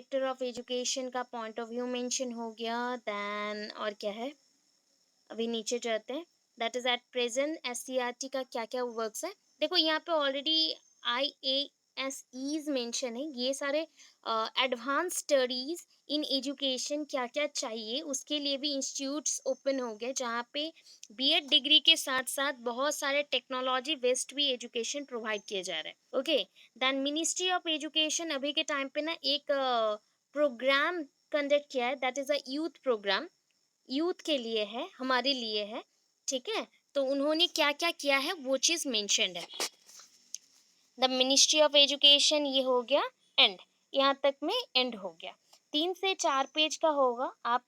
Director of education का point of view mention हो गया। देन और क्या है, अभी नीचे जाते हैं। That is at present SCERT का क्या क्या वर्क्स है। देखो यहाँ पे ऑलरेडी IASEs मेंशन है, ये सारे एडवांस स्टडीज इन एजुकेशन क्या क्या चाहिए उसके लिए भी इंस्टीट्यूट्स ओपन हो गए, जहाँ पे बीएड डिग्री के साथ साथ बहुत सारे टेक्नोलॉजी बेस्ड भी एजुकेशन प्रोवाइड किए जा रहे हैं। Okay, then ministry of education अभी के टाइम पे ना एक प्रोग्राम कंडक्ट किया है, that is a youth programme. Youth के लिए है, हमारे लिए है, ठीक है। तो उन्होंने क्या क्या किया है वो चीज मेंशन्ड है। द मिनिस्ट्री ऑफ एजुकेशन ये हो गया एंड, यहाँ तक में एंड हो गया। 3 से 4 पेज का होगा। आप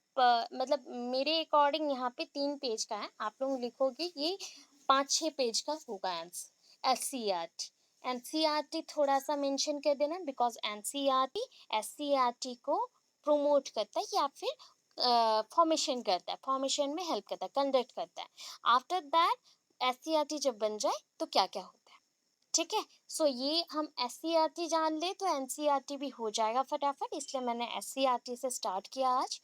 मतलब मेरे अकॉर्डिंग यहाँ पे 3 पेज का है, आप लोग लिखोगे ये 5-6 पेज का होगा आंसर। एससीईआरटी, एनसीईआरटी थोड़ा सा मेंशन कर देना, बिकॉज एनसीईआरटी एससीईआरटी को प्रोमोट करता है या फिर फॉर्मेशन करता है, फॉर्मेशन में हेल्प करता है, कंडक्ट करता है। आफ्टर दैट एससीईआरटी जब बन जाए तो क्या क्या होता है, ठीक है। सो ये हम एससीईआरटी जान ले तो एनसीईआरटी भी हो जाएगा फटाफट, इसलिए मैंने एससीईआरटी से स्टार्ट किया आज।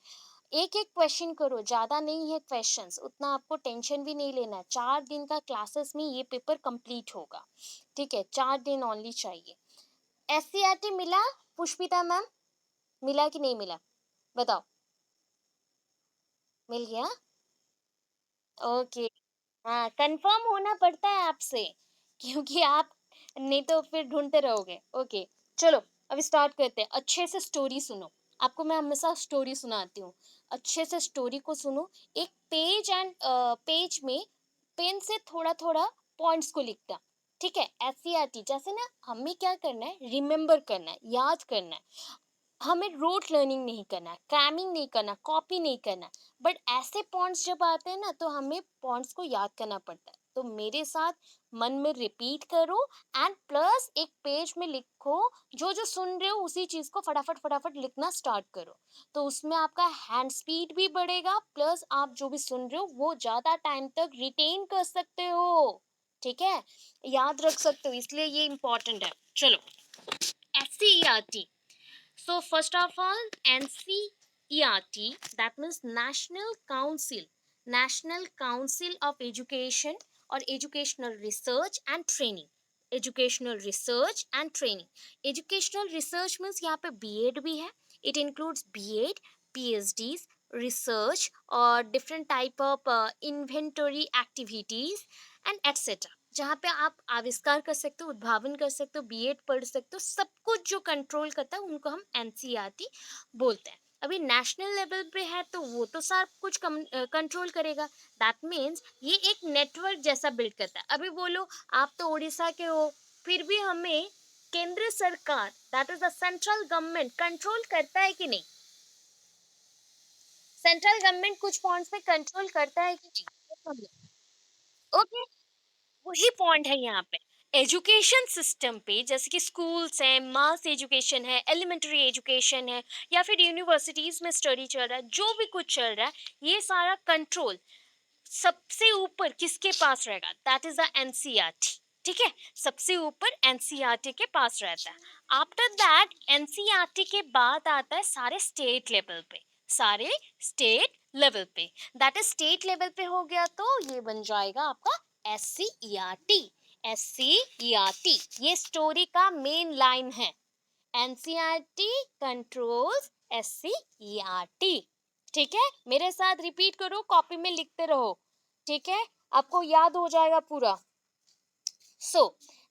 एक एक क्वेश्चन करो, ज्यादा नहीं है क्वेश्चंस, उतना आपको टेंशन भी नहीं लेना है। 4 दिन का क्लासेस में ये पेपर कंप्लीट होगा, ठीक है, 4 दिन ओनली चाहिए। एससीईआरटी मिला पुष्पिता मैम, मिला कि नहीं मिला बताओ, मिल गया? ओके। हाँ, कंफर्म होना पड़ता है आपसे, क्योंकि आप नहीं तो फिर ढूंढते रहोगे। ओके, चलो अभी स्टार्ट करते हैं। अच्छे से स्टोरी सुनो, आपको मैं हमेशा स्टोरी सुनाती हूँ, अच्छे से स्टोरी को सुनो। एक पेज एंड पेज में पेन से थोड़ा थोड़ा पॉइंट्स को लिखना, ठीक है। एससीईआरटी जैसे ना, हमें क्या करना है, रिमेम्बर करना है, याद करना है। हमें रोट लर्निंग नहीं करना, क्रैमिंग नहीं करना, कॉपी नहीं करना। बट ऐसे पॉइंट्स जब आते हैं ना, तो हमें पॉइंट्स को याद करना पड़ता है। तो मेरे साथ मन में रिपीट करो एंड प्लस एक पेज में लिखो, जो जो सुन रहे हो उसी चीज को फटाफट फटाफट लिखना स्टार्ट करो। तो उसमें आपका हैंड स्पीड भी बढ़ेगा, प्लस आप जो भी सुन रहे हो वो ज्यादा टाइम तक रिटेन कर सकते हो, ठीक है, याद रख सकते हो, इसलिए ये इंपॉर्टेंट है। चलो, SCERT. So first of all, NCERT, that means National Council of Education or Educational Research and Training. Educational Research and Training. Educational Research means यहाँ पे BEd भी है. It includes BEd, PhDs, research or different type of inventory activities and etc. जहाँ पे आप आविष्कार कर सकते हो, उद्भावन कर सकते हो, बीएड पढ़ सकते हो, सब कुछ जो कंट्रोल करता है उनको हम एनसीईआरटी बोलते हैं। अभी नेशनल लेवल पे है तो वो तो सब कुछ कंट्रोल करेगा। दैट मीन्स ये एक नेटवर्क जैसा बिल्ड करता है। अभी बोलो आप तो उड़ीसा के हो, फिर भी हमें केंद्र सरकार, that is the central government, control करता है कि नहीं? सेंट्रल गवर्नमेंट कुछ पॉइंट्स पे कंट्रोल करता है कि नहीं? ओके, वही पॉइंट है यहाँ पे। एजुकेशन सिस्टम पे जैसे कि स्कूल्स हैं, मास एजुकेशन है, एलिमेंट्री एजुकेशन है, या फिर यूनिवर्सिटीज में स्टडी चल रहा है, जो भी कुछ चल रहा है, ये सारा कंट्रोल सबसे ऊपर किसके पास रहेगा? दैट इज द एनसीईआरटी, ठीक है। सबसे ऊपर एनसीईआरटी के पास रहता है। आफ्टर दैट एनसीईआरटी के बाद आता है सारे स्टेट लेवल पे, सारे स्टेट लेवल पे। दैट इज स्टेट लेवल पे हो गया तो ये बन जाएगा आपका एससीईआरटी। एससीईआरटी ये स्टोरी का मेन लाइन है। एनसीईआरटी कंट्रोल्स एससीईआरटी, ठीक है। मेरे साथ रिपीट करो, कॉपी में लिखते रहो, ठीक है, आपको याद हो जाएगा पूरा। So,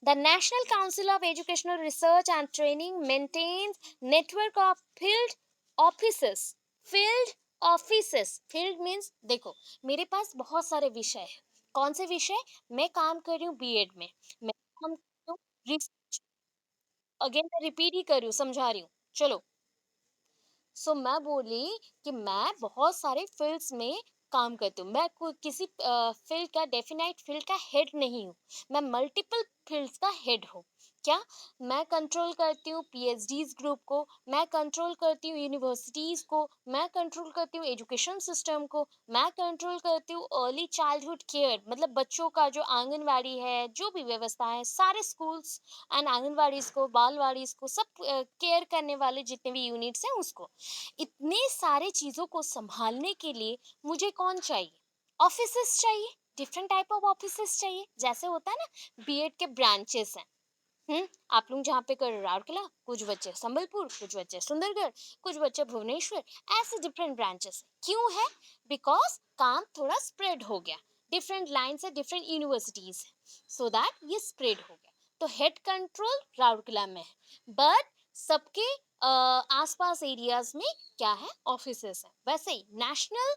the National Council of Educational Research and Training maintains network of field offices. Field offices. Field means देखो, मेरे पास बहुत सारे विषय हैं। कौन से विषय? मैं काम कर रही हूँ बीएड में, मैं काम कर रही हूँ रिसर्च, अगेन मैं रिपीट ही कर रही हूँ, समझा रही हूँ। चलो, मैं बोली कि मैं बहुत सारे फील्ड्स में काम करती हूँ। मैं कोई किसी फील्ड का, डेफिनेट फील्ड का हेड नहीं हूँ। मैं मल्टीपल फील्ड्स का हेड हूँ। क्या मैं कंट्रोल करती हूँ पीएचडीज ग्रुप को, मैं कंट्रोल करती हूँ यूनिवर्सिटीज को, मैं कंट्रोल करती हूँ एजुकेशन सिस्टम को, मैं कंट्रोल करती हूँ अर्ली चाइल्डहुड केयर, मतलब बच्चों का जो आंगनवाड़ी है, जो भी व्यवस्था है, सारे स्कूल्स एंड आंगनवाड़ीज को, बालवाड़ीज को, सब केयर करने वाले जितने भी यूनिट्स हैं उसको। इतने सारे चीजों को संभालने के लिए मुझे कौन चाहिए? ऑफिसेस चाहिए, डिफरेंट टाइप ऑफ ऑफिसेस चाहिए। जैसे होता है ना बीएड के ब्रांचेस हैं। आप लोग जहाँ पे कर राउरकेला, कुछ बच्चे संबलपुर, कुछ बच्चे सुंदरगढ़, कुछ बच्चे भुवनेश्वर, ऐसे डिफरेंट ब्रांचेस क्यों है? बिकॉज काम थोड़ा स्प्रेड हो गया, डिफरेंट लाइन से डिफरेंट यूनिवर्सिटीज, सो दैट ये स्प्रेड हो गया। तो हेड कंट्रोल राउरकेला में है, बट सबके आसपास एरियाज में क्या है? ऑफिसेस है। वैसे ही National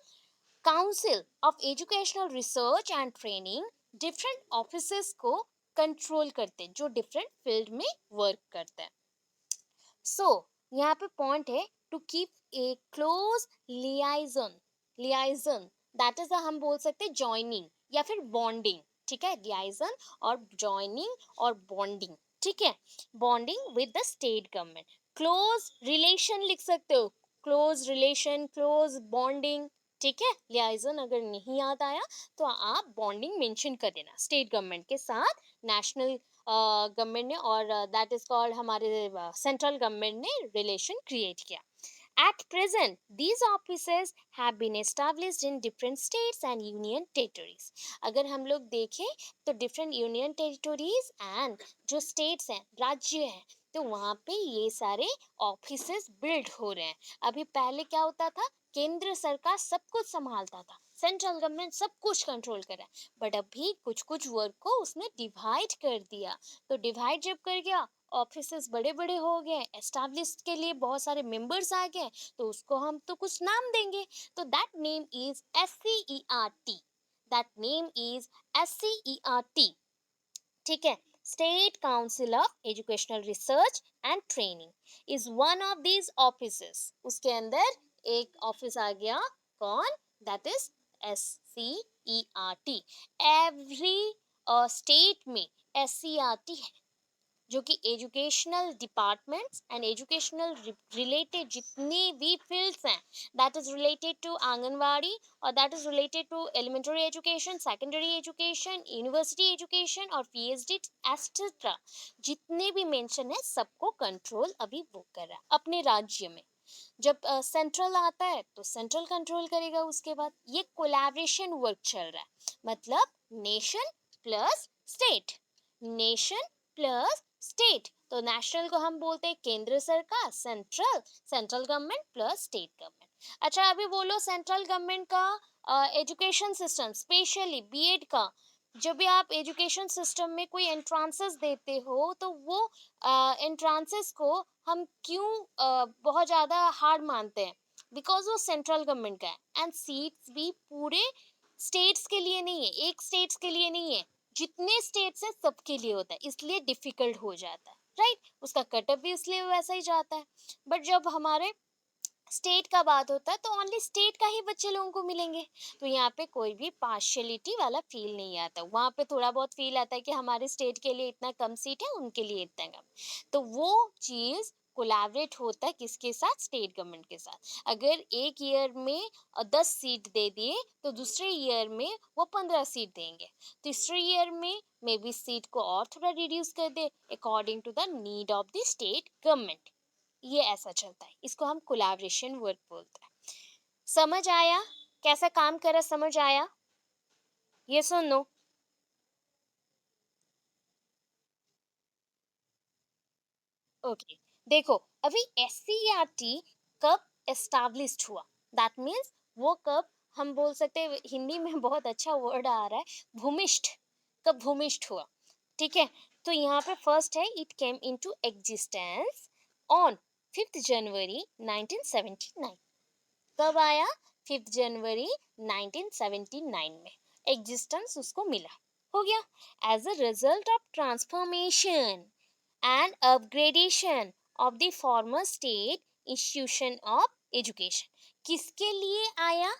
Council of Educational Research and Training different offices को कंट्रोल करते हैं, जो डिफरेंट फील्ड में वर्क करते हैं। सो यहाँ पे पॉइंट है to keep a close liaison. Liaison that is हम बोल सकते हैं जॉइनिंग या फिर बॉन्डिंग। ठीक है, लियाइजन और जॉइनिंग और बॉन्डिंग। ठीक है, bonding with the state government. Close relation लिख सकते हो, क्लोज रिलेशन, क्लोज बॉन्डिंग। ठीक है, लियाइजन अगर नहीं याद आया तो आप बॉन्डिंग मेंशन कर देना स्टेट गवर्नमेंट के साथ, नेशनल गवर्नमेंट ने, और दैट इज कॉल्ड हमारे सेंट्रल गवर्नमेंट ने रिलेशन क्रिएट किया। At present, these offices have been established in different states and union territories. अगर हम लोग देखें तो different union territories and जो states हैं, राज्य हैं, तो वहाँ पे ये सारे ऑफिसेस बिल्ड हो रहे हैं। अभी पहले क्या होता था? केंद्र सरकार सब कुछ संभालता था, सेंट्रल गवर्नमेंट सब कुछ कंट्रोल कर रहा है, बट अभी कुछ कुछ वर्क को उसने डिवाइड कर दिया। तो डिवाइड जब कर गया, ऑफिसेस बड़े बड़े हो गए, एस्टैब्लिश के लिए बहुत सारे मेंबर्स आ गए, तो उसको हम तो कुछ नाम देंगे। तो that name is SCERT। That name is SCERT। ठीक है, State Council of Educational Research and Training is one of these offices. उसके अंदर एक ऑफिस आ गया, कौन? That is SCERT। Every state में SCERT है, जो कि educational departments and educational related जितने भी फील्ड्स हैं, that is related to Anganwadi, और that is related to elementary education, secondary education, university education और पीएचडी एस्ट्रा, जितने भी मेंशन है सबको कंट्रोल अभी वो कर रहा है अपने राज्य में। जब सेंट्रल आता है तो सेंट्रल कंट्रोल करेगा। उसके बाद ये कोलैबोरेशन वर्क चल रहा है, मतलब nation plus state, nation plus state. तो नेशनल को हम बोलते हैं केंद्र सरकार, central, central government plus state government. अच्छा, अभी बोलो सेंट्रल गवर्नमेंट का एजुकेशन सिस्टम, स्पेशली बीएड का, जब भी आप एजुकेशन सिस्टम में कोई एंट्रांसेस देते हो तो वो एंट्रांसेस को हम क्यों बहुत ज़्यादा हार्ड मानते हैं? बिकॉज वो सेंट्रल गवर्नमेंट का है, एंड सीट्स भी पूरे स्टेट्स के लिए नहीं है, एक स्टेट्स के लिए नहीं है, जितने स्टेट्स हैं सबके लिए होता है, इसलिए डिफिकल्ट हो जाता है, राइट? उसका कटअप भी इसलिए वैसा ही जाता है। बट जब हमारे स्टेट का बात होता है तो ओनली स्टेट का ही बच्चे लोगों को मिलेंगे, तो यहाँ पे कोई भी पार्शियलिटी वाला फील नहीं आता। वहाँ पे थोड़ा बहुत फील आता है कि हमारे स्टेट के लिए इतना कम सीट है, उनके लिए इतना कम। तो वो चीज कोलैबोरेट होता है किसके साथ? स्टेट गवर्नमेंट के साथ। अगर एक ईयर में 10 सीट दे दिए तो दूसरे ईयर में वो 15 सीट देंगे, तीसरे ईयर में मे बी सीट को और थोड़ा रिड्यूस कर दे according to the need of the state government. ये ऐसा चलता है, इसको हम कोलैबोरेशन वर्क बोलते हैं। समझ आया कैसा काम कर रहा? समझ आया? ये सुन लो। ओके, देखो अभी SCERT कब एस्टैब्लिश्ड हुआ, दैट मीन्स वो कब, हम बोल सकते हैं हिंदी में बहुत अच्छा वर्ड आ रहा है, भूमिष्ठ। कब भूमिष्ठ हुआ? ठीक है, तो यहाँ पे फर्स्ट है, it came into existence on 5 जनवरी 1979। कब आया? 5 जनवरी 1979 में एग्जिस्टेंस उसको मिला, हो गया। As a result of transformation and upgradation of the former state institution of education. किसके लिए आया?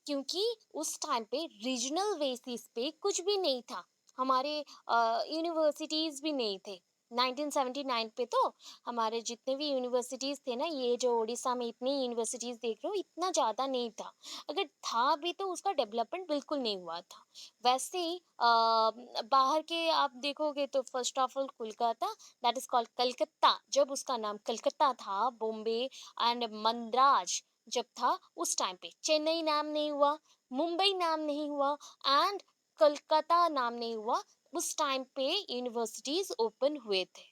क्योंकि उस टाइम पे रीजनल बेसिस पे कुछ भी नहीं था, हमारे यूनिवर्सिटीज़ भी नहीं थे। 1979 पे तो हमारे जितने भी यूनिवर्सिटीज़ थे ना, ये जो उड़ीसा में इतनी यूनिवर्सिटीज़ देख रहे हो, इतना ज़्यादा नहीं था। अगर था भी तो उसका डेवलपमेंट बिल्कुल नहीं हुआ था। वैसे ही बाहर के आप देखोगे तो first of all Kolkata, that is called Calcutta. जब उसका नाम कलकत्ता था, बॉम्बे एंड मद्रास जब था उस टाइम पे, चेन्नई नाम नहीं हुआ, मुंबई नाम नहीं हुआ एंड कलकत्ता नाम नहीं हुआ। उस टाइम पे यूनिवर्सिटीज ओपन हुए थे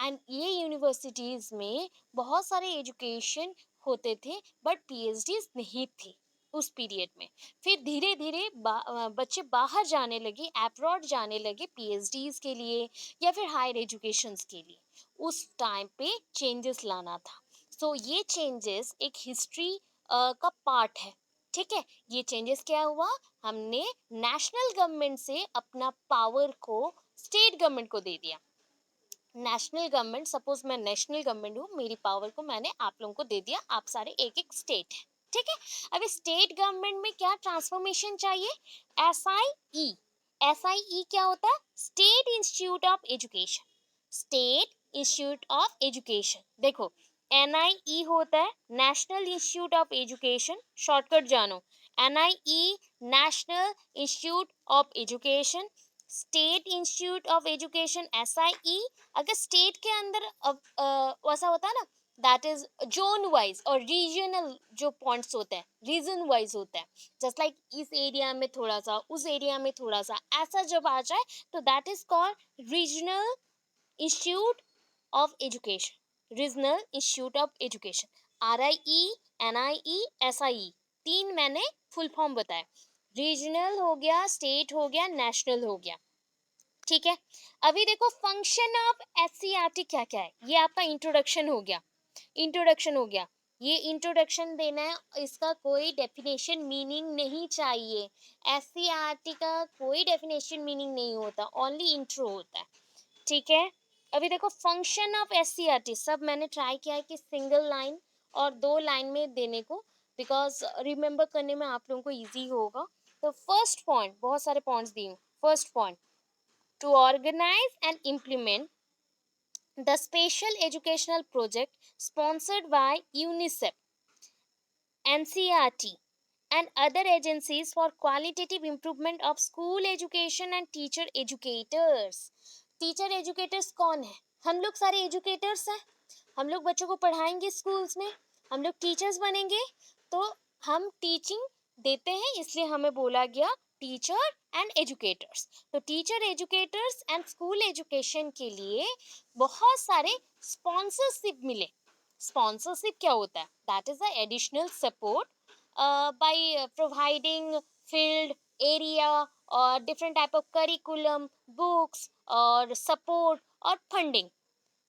एंड ये यूनिवर्सिटीज में बहुत सारे एजुकेशन होते थे, बट पीएचडीज नहीं थी उस पीरियड में। फिर धीरे धीरे बच्चे बाहर जाने लगे, अब्रॉड जाने लगे पीएचडीज के लिए या फिर हायर एजुकेशंस के लिए। उस टाइम पे चेंजेस लाना था। सो ये चेंजेस एक हिस्ट्री का पार्ट है। ठीक है, ये चेंजेस क्या हुआ, हमने नेशनल गवर्नमेंट से अपना पावर को स्टेट गवर्नमेंट को दे दिया। नेशनल गवर्नमेंट, सपोज मैं नेशनल गवर्नमेंट हूँ, मेरी पावर को मैंने आप लोगों को दे दिया, आप सारे एक एक स्टेट है। ठीक है, अभी स्टेट गवर्नमेंट में क्या ट्रांसफॉर्मेशन चाहिए, एसआईई। एसआईई क्या होता है, State Institute of Education. State Institute of Education, देखो एनआईई होता है National Institute of Education, shortcut जानो, NIE National Institute of Education, State Institute of Education SIE. अगर स्टेट के अंदर वैसा होता है ना, दैट इज जोन वाइज और रीजनल जो पॉइंट्स होते हैं रीजन वाइज होता है। जस्ट लाइक इस एरिया में थोड़ा सा, उस एरिया में थोड़ा सा, ऐसा जब आ जाए तो that is called Regional Institute of Education. Regional Institute of Education, RIE, NIE, SIE, तीन मैंने फुल फॉर्म बताया। रीजनल हो गया, स्टेट हो गया, नेशनल हो गया। ठीक है, अभी देखो फंक्शन ऑफ एससीईआरटी क्या क्या है, ये आपका इंट्रोडक्शन हो गया। इंट्रोडक्शन हो गया, ये इंट्रोडक्शन देना है, इसका कोई डेफिनेशन मीनिंग नहीं चाहिए। एससीईआरटी का कोई डेफिनेशन मीनिंग नहीं होता, ओनली इंट्रो होता है। ठीक है, अभी देखो फंक्शन ऑफ एससीईआरटी, सब मैंने ट्राई किया है कि सिंगल लाइन और दो लाइन में देने को, बिकॉज रिमेम्बर करने में आप लोगों को इजी होगा। तो फर्स्ट पॉइंट, बहुत सारे पॉइंट्स दिए हूँ। First point, to organize and implement the special educational project sponsored by UNICEF, NCERT, and other agencies for qualitative improvement of school education and teacher educators. Teacher educators कौन है, हम लोग सारे educators हैं। हम लोग बच्चों को पढ़ाएंगे स्कूल्स में, हम लोग टीचर्स बनेंगे। तो हम टीचिंग देते हैं, इसलिए हमें बोला गया टीचर एंड एजुकेटर्स। तो teacher educators and school education के लिए बहुत सारे स्पॉन्सरशिप मिले। स्पॉन्सरशिप क्या होता है, that is the additional support by providing field area और different type of curriculum, books और support और funding।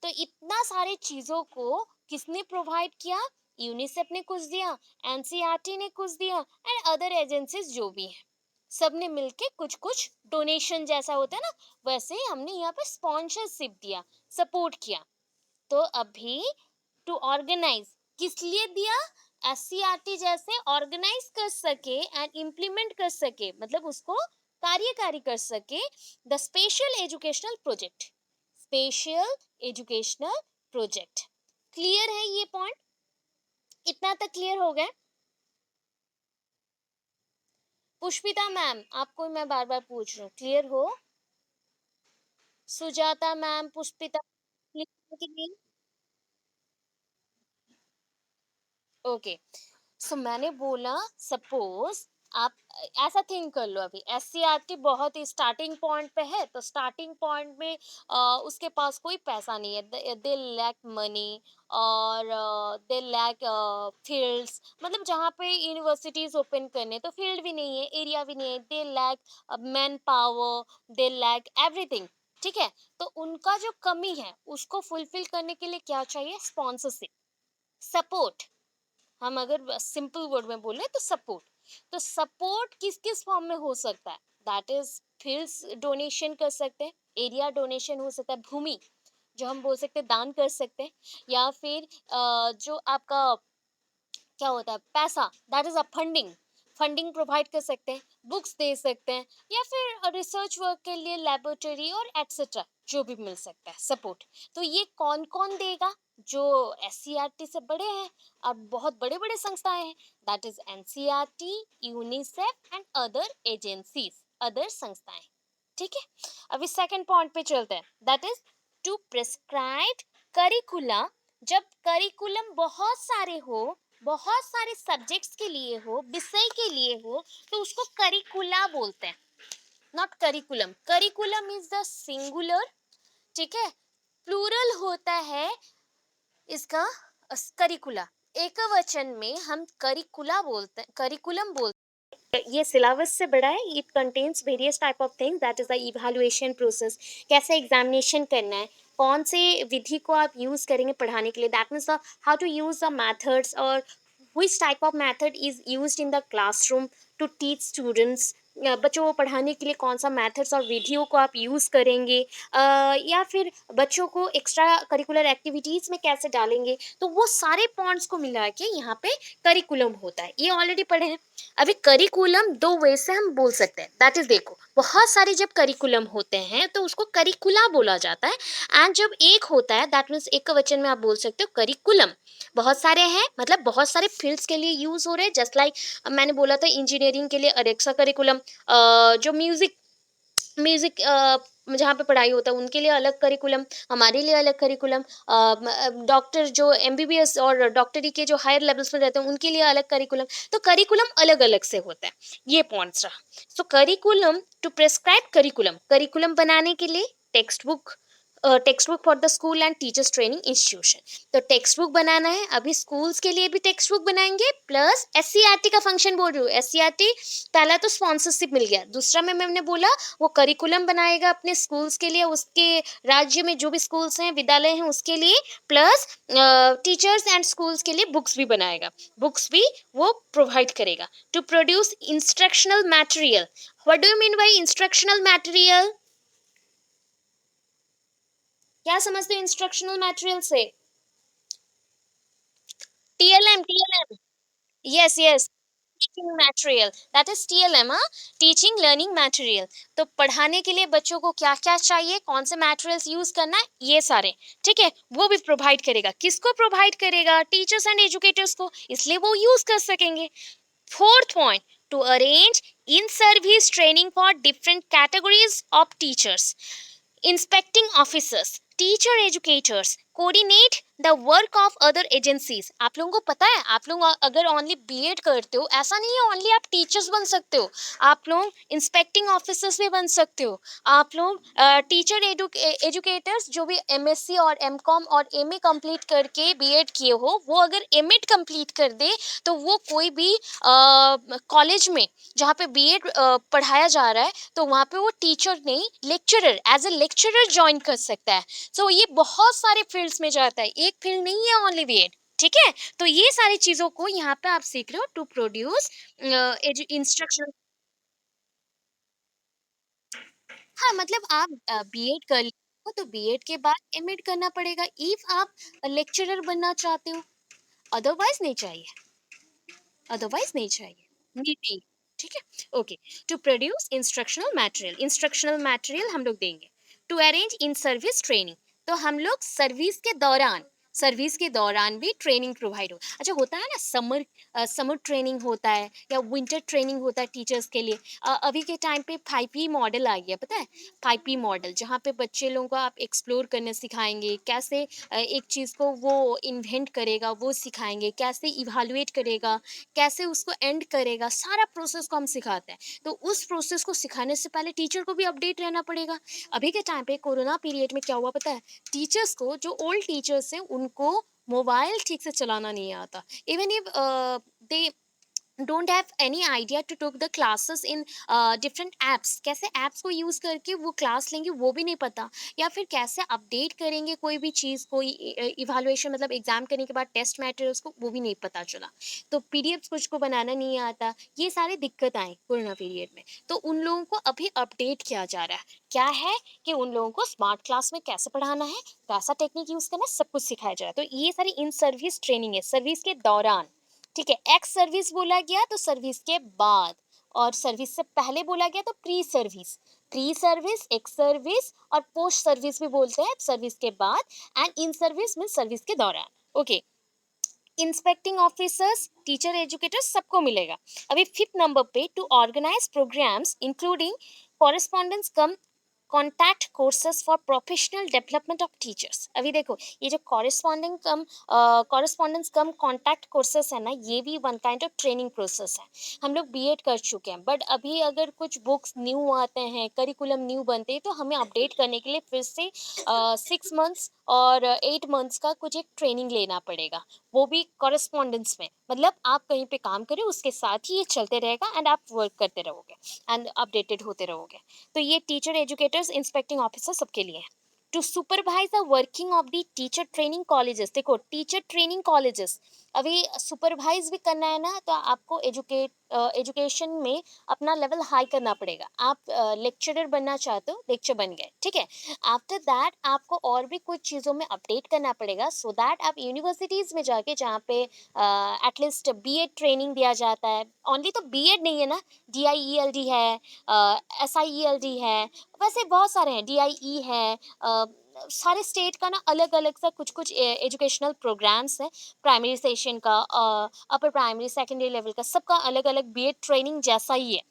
तो इतना सारे चीजों को किसने प्रोवाइड किया, यूनिसेफ ने कुछ दिया, एनसीईआरटी ने कुछ दिया एंड अदर एजेंसीज जो भी हैं, सबने मिलके कुछ कुछ डोनेशन जैसा होता है ना, वैसे ही हमने यहाँ पे स्पॉन्सरशिप दिया, सपोर्ट किया। तो अभी टू ऑर्गेनाइज, किस लिए दिया, एससीईआरटी जैसे ऑर्गेनाइज कर सके एंड इम्प्लीमेंट कर सके, मतलब उसको कार्यकारी कर सके, the special educational project. Special educational project, clear है ये पॉइंट, इतना तक क्लियर हो गया। पुष्पिता मैम, आपको मैं बार बार पूछ रही हूँ, क्लियर हो, सुजाता मैम, पुष्पिता, क्लियर कि नहीं? ओके, सो मैंने बोला सपोज आप ऐसा थिंक कर लो, अभी एससीईआरटी बहुत ही स्टार्टिंग पॉइंट पे है, तो स्टार्टिंग पॉइंट में उसके पास कोई पैसा नहीं है, दे लैक मनी और दे लैक फील्ड्स, मतलब जहाँ पे यूनिवर्सिटीज ओपन करने तो फील्ड भी नहीं है, एरिया भी नहीं है, they lack manpower, they lack everything. ठीक है, तो उनका जो कमी है उसको फुलफिल करने के लिए क्या चाहिए, स्पॉन्सरशिप, सपोर्ट। हम अगर सिंपल वर्ड में बोले तो सपोर्ट। तो सपोर्ट किस किस फॉर्म में हो सकता है, दैट इज फील्ड्स डोनेशन कर सकते हैं, एरिया डोनेशन हो सकता है, भूमि जो हम बोल सकते हैं दान कर सकते हैं, या फिर जो आपका क्या होता है पैसा, that is a funding. Funding provide कर सकते हैं, बुक्स दे सकते हैं, या फिर रिसर्च वर्क के लिए लेबोरेटरी और एटसेट्रा जो भी मिल सकता है सपोर्ट। तो ये कौन कौन देगा? जो एससीईआरटी से बड़े हैं और बहुत बड़े बड़े संस्थाएं हैं, that is NCERT, UNICEF and other agencies, other संस्थाएं। ठीक है, अभी सेकंड पॉइंट पे चलते हैं, that is to prescribe curricula. जब करिकुलम बहुत सारे हो, बहुत सारे सब्जेक्ट्स के लिए हो, विषय के लिए हो, तो उसको करिकुला बोलते हैं, not curriculum. Curriculum is the singular, ठीक है। प्लूरल होता है इसका करिकुला। एक वचन में हम करिकुला बोलते हैं, करिकुलम बोलते हैं। ये सिलेबस से बड़ा है, it contains various type of things, that is the evaluation process, कैसे एग्जामिनेशन करना है, कौन से विधि को आप यूज करेंगे पढ़ाने के लिए, that means how to use the methods, और which type of method is used in the classroom to teach students। बच्चों को पढ़ाने के लिए कौन सा मेथड्स और विधियों को आप यूज़ करेंगे, या फिर बच्चों को एक्स्ट्रा करिकुलर एक्टिविटीज़ में कैसे डालेंगे, तो वो सारे पॉइंट्स को मिला के यहाँ पे करिकुलम होता है। ये ऑलरेडी पढ़े हैं। अभी करिकुलम दो वे से हम बोल सकते हैं, दैट इज देखो, बहुत सारे जब करिकुलम होते हैं तो उसको करिकुला बोला जाता है, एंड जब एक होता है दैट मीन्स एक वचन में आप बोल सकते हो करिकुलम। बहुत सारे हैं मतलब बहुत सारे फील्ड्स के लिए यूज हो रहे हैं, जस्ट लाइक मैंने बोला था इंजीनियरिंग के लिए अलेक्सा करिकुलम, जो म्यूजिक म्यूजिक जहाँ पे पढ़ाई होता है उनके लिए अलग करिकुलम, हमारे लिए अलग करिकुलम, डॉक्टर जो एमबीबीएस और डॉक्टरी के जो हायर लेवल्स में रहते हैं उनके लिए अलग करिकुलम। तो करिकुलम अलग अलग से होता है, ये पॉइंट्स रहा। So curriculum, to prescribe curriculum, curriculum बनाने के लिए textbook for the school and teachers training institution. तो टेक्स्ट बुक बनाना है, अभी स्कूल्स के लिए भी टेक्स्ट बुक बनाएंगे, प्लस एससीईआरटी का फंक्शन बोल रही हूँ। एससीईआरटी पहला तो स्पॉन्सरशिप मिल गया, दूसरा में मैंने बोला वो करिकुलम बनाएगा अपने स्कूल्स के लिए, उसके राज्य में जो भी स्कूल्स हैं, विद्यालय हैं उसके लिए, प्लस टीचर्स एंड स्कूल्स के लिए बुक्स भी बनाएगा, बुक्स भी वो प्रोवाइड करेगा। To produce instructional material, what do you mean by instructional material? क्या समझते हो इंस्ट्रक्शनल मटेरियल से? TLM, TLM, yes yes, teaching material, that is TLM, हाँ, टीचिंग लर्निंग मटेरियल। तो पढ़ाने के लिए बच्चों को क्या क्या चाहिए, कौन से मटेरियल्स यूज करना है, ये सारे, ठीक है, वो भी प्रोवाइड करेगा। किसको प्रोवाइड करेगा? टीचर्स एंड एजुकेटर्स को, इसलिए वो यूज कर सकेंगे। Fourth point, to arrange in-service training for different categories of teachers, inspecting officers, teacher educators, coordinate the work of other agencies। आप लोगों को पता है, आप लोग अगर ओनली बीएड करते हो, ऐसा नहीं है ओनली आप टीचर्स बन सकते हो, आप लोग इंस्पेक्टिंग ऑफिसर्स भी बन सकते हो, आप लोग टीचर एजुकेटर्स जो भी एमएससी और एमकॉम और एमए कंप्लीट करके बीएड किए हो, वो अगर एमएड कंप्लीट कर दे तो वो कोई भी कॉलेज में जहाँ पे बीएड पढ़ाया जा रहा है तो वहाँ पे वो टीचर नहीं, lecturer, as a lecturer join कर सकता है। सो ये बहुत सारे फील्ड्स में जाता है, एक फील्ड नहीं है ओनली बीएड, ठीक है। तो ये सारी चीजों को यहाँ पे आप सीख रहे हो, टू प्रोड्यूस इंस्ट्रक्शन। हाँ, मतलब आप बीएड कर लिए हो तो बीएड के बाद एमएड करना पड़ेगा, इफ आप लेक्चरर बनना चाहते हो, अदरवाइज नहीं चाहिए, अदरवाइज नहीं चाहिए, नहीं, ठीक है। Okay, to produce instructional material, instructional material हम लोग देंगे। To arrange in service training, तो हम लोग सर्विस के दौरान भी ट्रेनिंग प्रोवाइड हो। अच्छा, होता है ना समर ट्रेनिंग होता है या विंटर ट्रेनिंग होता है टीचर्स के लिए। अभी के टाइम पे 5P मॉडल आ गया, पता है? 5P मॉडल, जहाँ पे बच्चे लोगों को आप एक्सप्लोर करने सिखाएंगे, कैसे एक चीज़ को वो इन्वेंट करेगा वो सिखाएंगे, कैसे इवालुएट करेगा, कैसे उसको एंड करेगा, सारा प्रोसेस को हम सिखाते हैं। तो उस प्रोसेस को सिखाने से पहले टीचर को भी अपडेट रहना पड़ेगा। अभी के टाइम पे कोरोना पीरियड में क्या हुआ पता है? टीचर्स को, जो ओल्ड टीचर्स हैं उनको मोबाइल ठीक से चलाना नहीं आता, even if they don't have any idea to took the classes in different apps, कैसे ऐप्स को यूज़ करके वो क्लास लेंगे वो भी नहीं पता, या फिर कैसे अपडेट करेंगे कोई भी चीज़, कोई इवालुएशन मतलब एग्जाम करने के बाद टेस्ट मटेरियल्स को, वो भी नहीं पता चला। तो पीडीएफ कुछ को बनाना नहीं आता, ये सारी दिक्कत आई कोरोना पीरियड में। तो उन लोगों को अभी अपडेट किया जा रहा है, क्या है कि उन लोगों को स्मार्ट क्लास में कैसे पढ़ाना है, कैसा टेक्निक यूज़ करना है, सब कुछ सिखाया जा रहा है। तो ये सारी इन सर्विस ट्रेनिंग है, सर्विस के दौरान, ठीक है, एक्स सर्विस बोला गया तो सर्विस के बाद, और सर्विस से पहले बोला गया तो pre service. Pre service, ex service और पोस्ट सर्विस भी बोलते हैं, सर्विस के बाद। And in service mean service के दौरान। Okay, inspecting officers, teacher, educators सबको मिलेगा। अभी फिफ्थ नंबर पे, to organise programmes including correspondence cum contact courses for professional development of teachers. अभी देखो, ये जो कॉरेस्पॉन्डेंस कम कॉन्टैक्ट कोर्सेज है ना, ये भी one kind of training process है। हम लोग बीएड कर चुके हैं, बट अभी अगर कुछ बुक्स न्यू आते हैं, करिकुलम न्यू बनते हैं, तो हमें अपडेट करने के लिए फिर से 6 मंथ्स और 8 मंथ्स का कुछ एक ट्रेनिंग लेना पड़ेगा, वो भी कॉरेस्पॉन्डेंस में। मतलब आप कहीं पे काम करें, उसके साथ ही ये चलते रहेगा एंड आप वर्क करते रहोगे एंड अपडेटेड होते रहोगे। तो ये टीचर, एजुकेटर्स, इंस्पेक्टिंग ऑफिसर सबके लिए है। To supervise the working of the teacher training colleges. देखो, टीचर ट्रेनिंग कॉलेजेस अभी सुपरवाइज भी करना है ना, तो आपको एजुकेशन में अपना लेवल हाई करना पड़ेगा। आप लेक्चरर बनना चाहते हो, लेक्चर बन गए, ठीक है। आफ्टर दैट आपको और भी कुछ चीज़ों में अपडेट करना पड़ेगा, सो दैट आप यूनिवर्सिटीज़ में जाके, जहाँ पे एटलीस्ट बीएड ट्रेनिंग दिया जाता है। ओनली तो बीएड नहीं है ना, डीआईईएलडी है, एसआईईएलडी है, वैसे बहुत सारे हैं, डीआईई है। सारे स्टेट का ना अलग अलग सा कुछ कुछ एजुकेशनल प्रोग्राम्स हैं। प्राइमरी सेशन का, अपर प्राइमरी, सेकेंडरी लेवल का, सबका अलग अलग बीएड ट्रेनिंग जैसा ही है।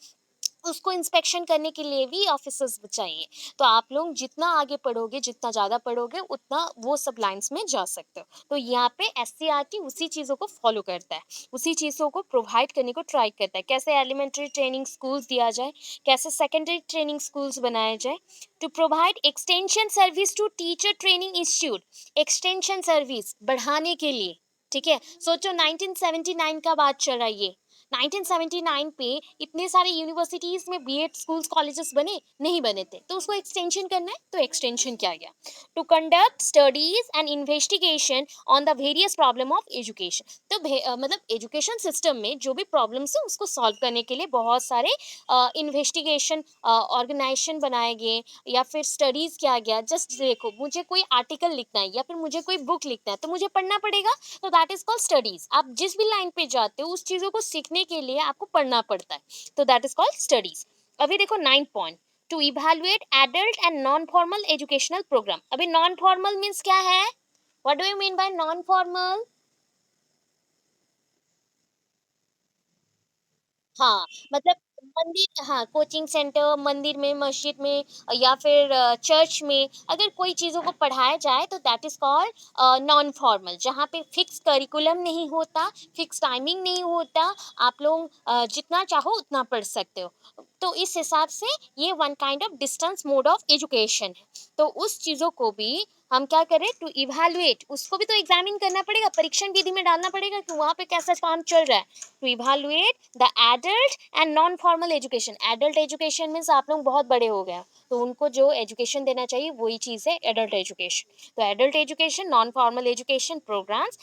उसको इंस्पेक्शन करने के लिए भी ऑफिसर्स चाहिए। तो आप लोग जितना आगे पढ़ोगे, जितना ज़्यादा पढ़ोगे, उतना वो सब लाइन्स में जा सकते हो। तो यहाँ पे एससीईआरटी उसी चीज़ों को फॉलो करता है, उसी चीज़ों को प्रोवाइड करने को ट्राई करता है। कैसे एलिमेंट्री ट्रेनिंग स्कूल्स दिया जाए, कैसे सेकेंडरी ट्रेनिंग स्कूल्स बनाए जाए। To provide extension service to teacher training institute, extension service बढ़ाने के लिए। ठीक है, सोचो 1979 का बात चल रहा है ये। 1979 पे इतने सारे यूनिवर्सिटीज में बीएड स्कूल्स, कॉलेजेस बने नहीं बने थे, तो उसको एक्सटेंशन करना है, तो एक्सटेंशन किया गया। To conduct studies and investigation on the various problem of education. तो मतलब एजुकेशन सिस्टम में जो भी प्रॉब्लम्स है, उसको सॉल्व करने के लिए बहुत सारे इन्वेस्टिगेशन ऑर्गेनाइजेशन बनाए गए, या फिर स्टडीज किया गया। जस्ट देखो, मुझे कोई आर्टिकल लिखना है या फिर मुझे कोई बुक लिखना है, तो मुझे पढ़ना पड़ेगा, तो दैट इज कॉल्ड स्टडीज। आप जिस भी लाइन पे जाते हो, उस चीजों को सीखने के लिए आपको पढ़ना पड़ता है, तो दैट इज कॉल्ड स्टडीज। अभी देखो 9 point, to evaluate adult and non formal educational programme. अभी नॉन फॉर्मल मीन्स क्या है? What do you mean by non formal? हाँ, मतलब मंदिर, हाँ, कोचिंग सेंटर, मंदिर में, मस्जिद में, या फिर चर्च में अगर कोई चीज़ों को पढ़ाया जाए, तो that is called non formal. जहाँ पे फिक्स करिकुलम नहीं होता, फिक्स टाइमिंग नहीं होता, आप लोग जितना चाहो उतना पढ़ सकते हो। तो इस हिसाब से ये one kind of distance mode of education है। तो उस चीज़ों को भी हम क्या करें, टू इवेलुएट, उसको भी तो एग्जामिन करना पड़ेगा, परीक्षण विधि में डालना पड़ेगा कि वहाँ पे कैसा काम चल रहा है। To evaluate the adult and non formal education. Adult education means आप लोग बहुत बड़े हो गए, तो उनको जो एजुकेशन देना चाहिए वही चीज़ है एडल्ट एजुकेशन। तो adult education, non formal education programmes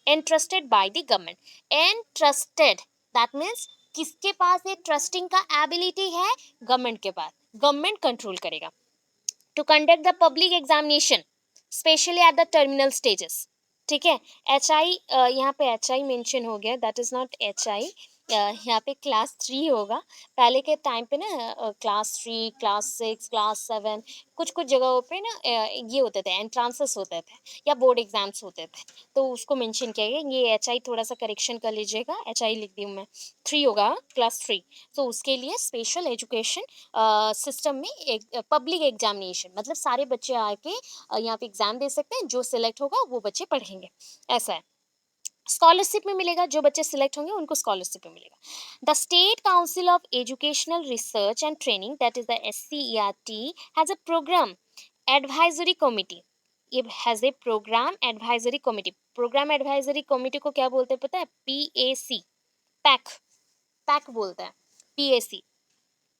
entrusted by the government। entrusted, that means किसके पास ये ट्रस्टिंग का एबिलिटी है? गवर्नमेंट के पास, गवर्नमेंट कंट्रोल करेगा। To conduct the public examination specially at the terminal stages. ठीक है, एच आई, यहाँ पे एच आई मैंशन हो गया, that is not H I, यहाँ पे क्लास 3 होगा। पहले के टाइम पे ना क्लास 3, क्लास 6, क्लास 7, कुछ कुछ जगहों पे ना ये होते थे, एंट्रांसेस होते थे या बोर्ड एग्जाम्स होते थे, तो उसको मेंशन किया गया। ये एच आई थोड़ा सा करेक्शन कर लीजिएगा, एच आई लिख दी हूँ मैं, 3 होगा, क्लास 3। तो उसके लिए स्पेशल एजुकेशन सिस्टम में एक पब्लिक एग्जामिनेशन, मतलब सारे बच्चे आके यहाँ पे एग्जाम दे सकते हैं, जो सिलेक्ट होगा वो बच्चे पढ़ेंगे, ऐसा है। स्कॉलरशिप में मिलेगा, जो बच्चे सिलेक्ट होंगे उनको स्कॉलरशिप में मिलेगा। The State Council of Educational Research and training, that is the SCERT, has a programme advisory committee. ये has a programme advisory committee. Programme advisory committee को क्या बोलते हैं पता है? PAC, पैक, पैक बोलते हैं, PAC।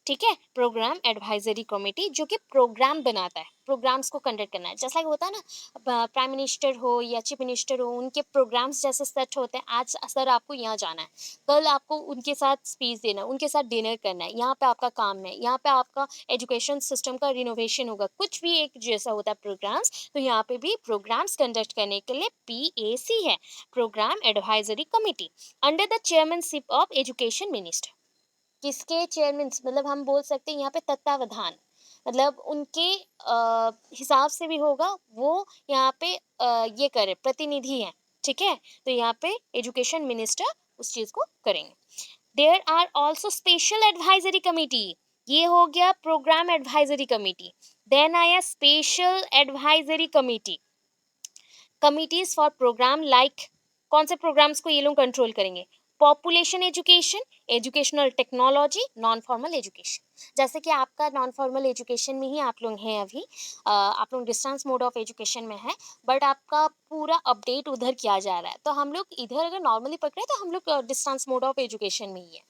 ठीक है, प्रोग्राम एडवाइजरी कमेटी जो कि प्रोग्राम बनाता है, प्रोग्राम्स को कंडक्ट करना है, जैसा कि होता है ना प्राइम मिनिस्टर हो या चीफ मिनिस्टर हो, उनके प्रोग्राम्स जैसे सेट होते हैं, आज सर आपको यहाँ जाना है, कल आपको उनके साथ स्पीच देना है, उनके साथ डिनर करना है, यहाँ पे आपका काम है, यहाँ पे आपका एजुकेशन सिस्टम का रिनोवेशन होगा, कुछ भी एक जैसा होता है प्रोग्राम्स, तो यहाँ पे भी प्रोग्राम्स कंडक्ट करने के लिए PAC है, programme advisory committee, under the chairmanship of education minister. किसके चेयरमैन, मतलब हम बोल सकते हैं यहाँ पे तत्वावधान, मतलब उनके हिसाब से भी होगा, वो यहाँ पे ये करे प्रतिनिधि हैं, ठीक है, तो यहाँ पे एजुकेशन मिनिस्टर उस चीज को करेंगे। There are also special advisory committee, ये हो गया प्रोग्राम एडवाइजरी कमिटी। देन आया special advisory committee, committees for programme like, कौन से प्रोग्राम्स को ये लोग कंट्रोल करेंगे, population education, educational technology, non formal education, जैसे कि आपका नॉन फॉर्मल एजुकेशन में ही आप लोग हैं अभी, आप लोग डिस्टेंस मोड ऑफ एजुकेशन में है, बट आपका पूरा अपडेट उधर किया जा रहा है, तो हम लोग इधर अगर नॉर्मली पकड़े तो हम लोग डिस्टेंस मोड ऑफ एजुकेशन में ही है।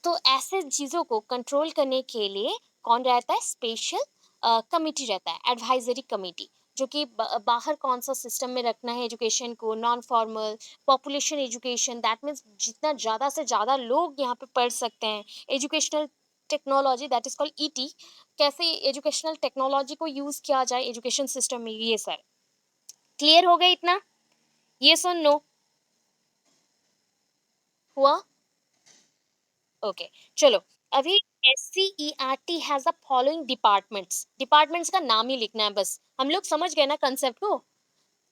तो ऐसे चीज़ों को कंट्रोल करने के लिए कौन रहता है, स्पेशल कमिटी रहता है, एडवाइजरी कमिटी, जो कि बाहर कौन सा सिस्टम में रखना है एजुकेशन को, non formal, population education, that means जितना ज़्यादा से ज़्यादा लोग यहाँ पे पढ़ सकते हैं, educational technology that is called ET, कैसे एजुकेशनल टेक्नोलॉजी को यूज़ किया जाए एजुकेशन सिस्टम में, ये सर क्लियर हो गया इतना, ये सुन नो हुआ, ओके चलो। अभी SCERT has the following departments, departments का नाम ही लिखना है बस, हम लोग समझ गए ना कंसेप्ट को।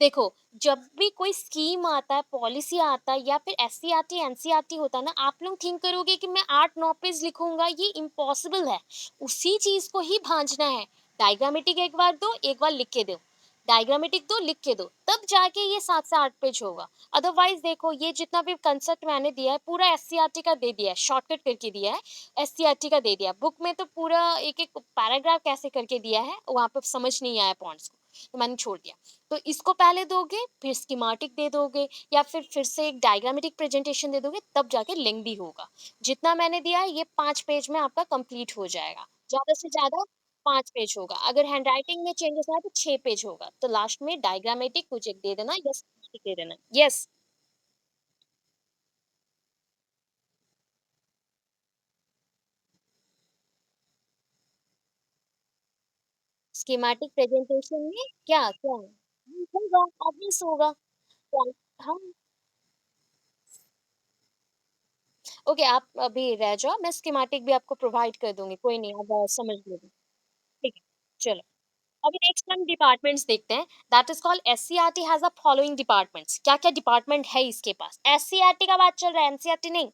देखो, जब भी कोई स्कीम आता है, पॉलिसी आता है, या फिर SCERT NCERT होता है ना, आप लोग थिंक करोगे कि मैं 8-9 पेज लिखूंगा, ये इम्पॉसिबल है, उसी चीज को ही भांजना है, डायग्रामेटिक एक बार दो, एक बार लिख के दो, डायग्रामेटिक दो, लिख के दो, तब जाके ये 7 से 8 पेज होगा। अदरवाइज देखो, ये जितना भी कंसेप्ट मैंने दिया है पूरा SCERT का दे दिया है, शॉर्टकट करके दिया है, SCERT का दे दिया, बुक में तो पूरा एक एक पैराग्राफ कैसे करके दिया है, वहां पे समझ नहीं आया पॉइंट्स को, तो मैंने छोड़ दिया। तो इसको पहले दोगे, फिर स्कीमेटिक दे दोगे, या फिर से एक डायग्रामेटिक प्रेजेंटेशन दे दोगे, तब जाके लेंथी होगा। जितना मैंने दिया है ये 5 पेज में आपका कंप्लीट हो जाएगा, ज्यादा से ज्यादा 5 पेज होगा, अगर हैंडराइटिंग में चेंजेस आए तो 6 पेज होगा, तो लास्ट में डायग्रामेटिक कुछ एक दे देना या schematic दे देना। यस, स्कीमेटिक प्रेजेंटेशन में क्या क्या होगा, ऑब्वियस होगा। हाँ, ओके, आप अभी रह जाओ, मैं स्कीमेटिक भी आपको प्रोवाइड कर दूंगी, कोई नहीं, अब समझ लो, ठीक है, चलो। अभी नेक्स्ट हम डिपार्टमेंट्स देखते हैं, that is called SCERT has the following departments, क्या क्या डिपार्टमेंट है इसके पास, SCERT का बात चल रहा है, NCERT नहीं।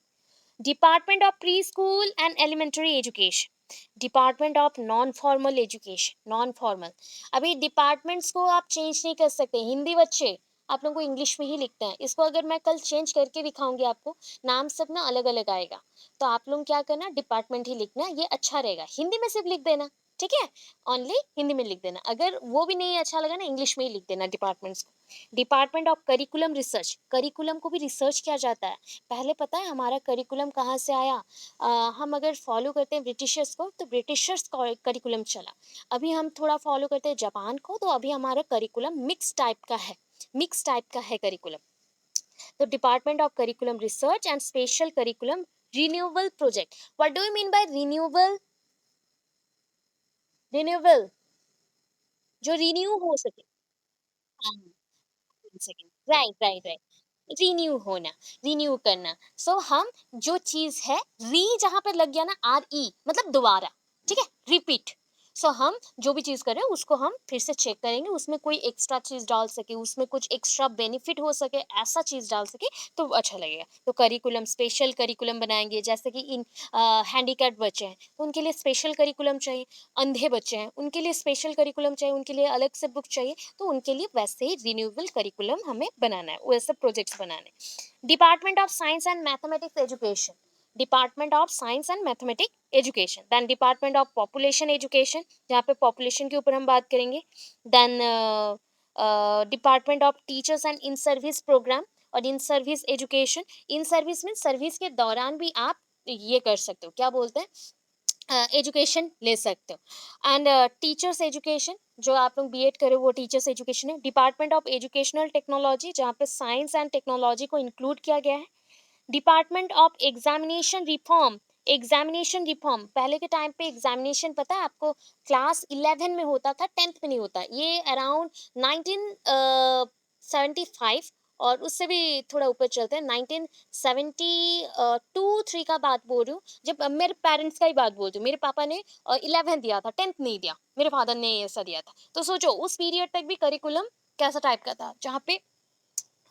Department of pre school and elementary education, department of non formal education, non formal, अभी डिपार्टमेंट्स को आप चेंज नहीं कर सकते, हिंदी बच्चे आप लोगों को इंग्लिश में ही लिखते हैं, इसको अगर मैं कल चेंज करके दिखाऊंगी आपको, नाम सब ना अलग अलग आएगा, तो आप लोग क्या करना, डिपार्टमेंट ही लिखना, ये अच्छा रहेगा, हिंदी में सिर्फ लिख देना, ठीक है, ओनली हिंदी में लिख देना, अगर वो भी नहीं अच्छा लगा ना, इंग्लिश में ही लिख देना डिपार्टमेंट्स को। Department of curriculum research, curriculum को भी रिसर्च किया जाता है, पहले पता है हमारा करिकुलम कहाँ से आया, हम अगर फॉलो करते हैं ब्रिटिशर्स को, तो ब्रिटिशर्स का करिकुलम चला, अभी हम थोड़ा फॉलो करते हैं जापान को, तो अभी हमारा करिकुलम मिक्स टाइप का है, मिक्स टाइप का है करिकुलम। तो department of curriculum research and special curriculum renewable project, what do you mean bye renewable, renewable जो रिन्यू हो सके, हाँ, second, right right right, renew होना, रिन्यू करना, सो हम जो चीज है, री जहां पर लग गया ना, RE मतलब दोबारा, ठीक है, रिपीट, सो हम जो भी चीज कर रहे हैं उसको हम फिर से चेक करेंगे, उसमें कोई एक्स्ट्रा चीज डाल सके, उसमें कुछ एक्स्ट्रा बेनिफिट हो सके, ऐसा चीज डाल सके तो अच्छा लगेगा, तो करिकुलम, स्पेशल करिकुलम बनाएंगे, जैसे कि इन हैंडीकैप्ड बच्चे हैं तो उनके लिए स्पेशल करिकुलम चाहिए, अंधे बच्चे हैं उनके लिए स्पेशल करिकुलम चाहिए, उनके लिए अलग से बुक चाहिए, तो उनके लिए वैसे ही रिन्यूएबल करिकुलम हमें बनाना है, वैसे प्रोजेक्ट्स बनाने। Department of science and mathematics education, department of science and mathematics education, then department of population education, जहाँ पे पॉपुलेशन के ऊपर हम बात करेंगे, then department of teachers and in service programme, और in service education, in service में service के दौरान भी आप ये कर सकते हो, क्या बोलते हैं, एजुकेशन ले सकते हो। एंड टीचर्स एजुकेशन, जो आप लोग बीएड करे वो टीचर्स एजुकेशन है। डिपार्टमेंट ऑफ एजुकेशनल टेक्नोलॉजी, जहाँ पे साइंस एंड टेक्नोलॉजी को इंक्लूड किया गया है। डिपार्टमेंट ऑफ एग्जामिनेशन रिफॉर्म, पहले के टाइम पे एग्जामिनेशन पता है आपको, क्लास 11 में होता था, 10th में नहीं होता। ये अराउंड 1975, और उससे भी थोड़ा ऊपर चलते हैं, 1972-3 का बात बोल रही हूँ, जब मेरे पेरेंट्स का ही बात बोल रही हूँ। मेरे पापा ने 11 दिया था, 10th नहीं दिया, मेरे फादर ने ऐसा दिया था। तो सोचो उस पीरियड तक भी करिकुलम कैसा टाइप का था, जहाँ पे